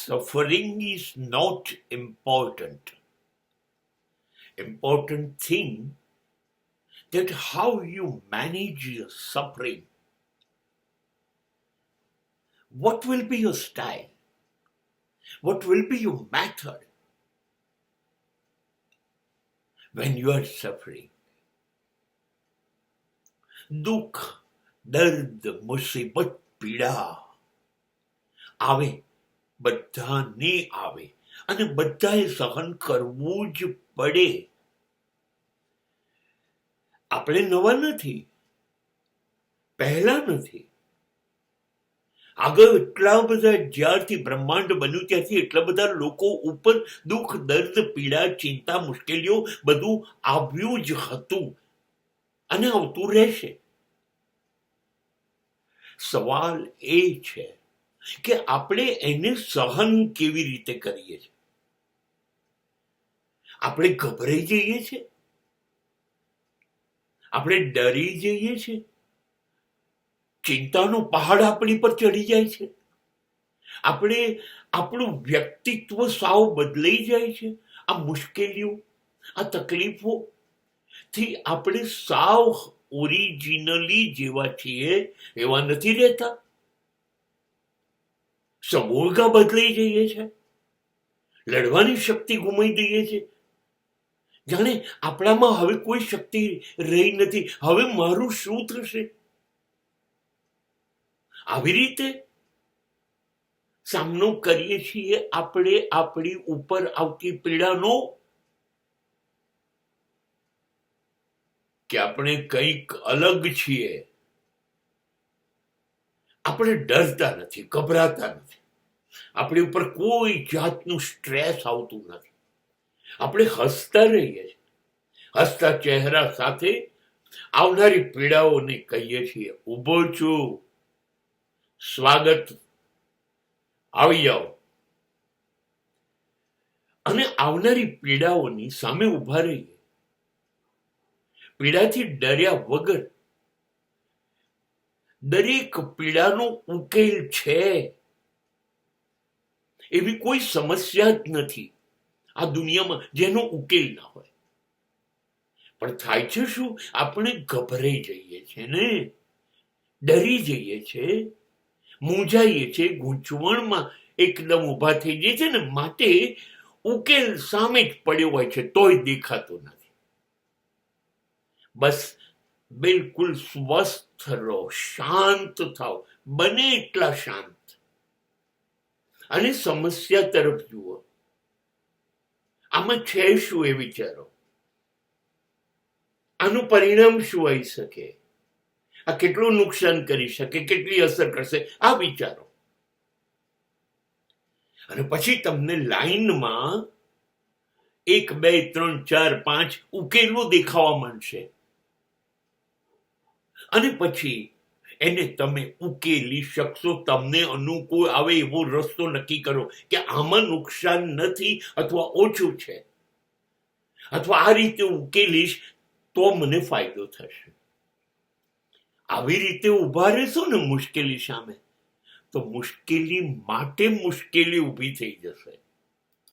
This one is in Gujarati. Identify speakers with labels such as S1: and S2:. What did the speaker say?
S1: Suffering is not important. Important thing that how you manage your suffering. What will be your style? What will be your method when you are suffering? દુઃખ, દર્દ, મુસીબત, પીડા આવે, બધાને આવે અને બધાએ સહન કરવું જ પડે. આપણે નવા નથી, પહેલા નથી. આગળ એટલા બધા જ્યારથી બ્રહ્માંડ બન્યું ત્યારથી એટલા બધા લોકો ઉપર દુઃખ, દર્દ, પીડા, ચિંતા, મુશ્કેલીઓ બધું આવ્યું જ હતું અને આવતું રહેશે. સવાલ એ છે કે આપણે એને સહન કેવી રીતે કરીએ છીએ. આપણે ગભરાઈ જઈએ છીએ, આપણે ડરી જઈએ છીએ, ચિંતાનો પહાડ આપણી પર ચડી જાય છે, આપણે આપણું વ્યક્તિત્વ સાવ બદલાઈ જાય છે. આ મુશ્કેલીઓ, આ તકલીફો થી આપણે સાવ ઓરિજિનલી જેવા છીએ એવા નથી રહેતા. સમૂહગા બદલાઈ જઈએ છે, લડવાની શક્તિ ગુમાવી દઈએ છીએ. જાણે આપણામાં હવે કોઈ શક્તિ રહી નથી, હવે મારું શું થશે? આવી રીતે સામનો કરીએ છીએ આપણે આપણી ઉપર આવતી પીડાનો, કે આપણે કંઈક અલગ છીએ. આપણે ડરતા નથી, ગભરાતા નથી, આપણી ઉપર કોઈ જાતનું સ્ટ્રેસ આવતું નથી. આપણે હસતા રહીએ છીએ, હસતા ચહેરા સાથે આવનારી પીડાઓને કહીએ છીએ, ઊભો છું, સ્વાગત, આવી જાઓ. અને આવનારી પીડાઓની સામે ઊભા રહીએ, પીડાથી ડર્યા વગર. દરેક પીડાનો ઉકેલ છે, એવી કોઈ સમસ્યા જ નથી આ દુનિયામાં જેનો ઉકેલ ના હોય. પણ થાય છે શું? આપણે ગભરાઈ જઈએ છીએ ને, ડરી જઈએ છીએ, મૂંઝાઈએ છીએ, ગૂંચવણમાં એકદમ ઊભા થઈ જઈએ છે ને, માટે ઉકેલ સામે જ પડ્યો હોય છે તોય દેખાતો નથી. બસ બિલકુલ સ્વસ્થ રહો, શાંત થાઓ, બને એટલા શાંત, અને સમસ્યા તરફ જુઓ. આમાં છે શું એ વિચારો. આનું પરિણામ શું આવી શકે? આ કેટલું નુકસાન કરી શકે, કેટલી અસર કરશે, આ વિચારો. અને પછી તમને લાઈનમાં 1, 2, 3, 4, 5 ઉકેલો દેખાવા માંડશે. અને પછી એને તમે ઉકેલી શકશો. તમને અનુકૂળ આવે એવો રસ્તો નક્કી કરો કે આમાં નુકસાન નથી અથવા ઓછું છે, અથવા આ રીતે ઉકેલીશ તો મને ફાયદો થશે. આવી રીતે ઊભા રહેશો ને મુશ્કેલી સામે, તો મુશ્કેલી માટે મુશ્કેલી ઊભી થઈ જશે.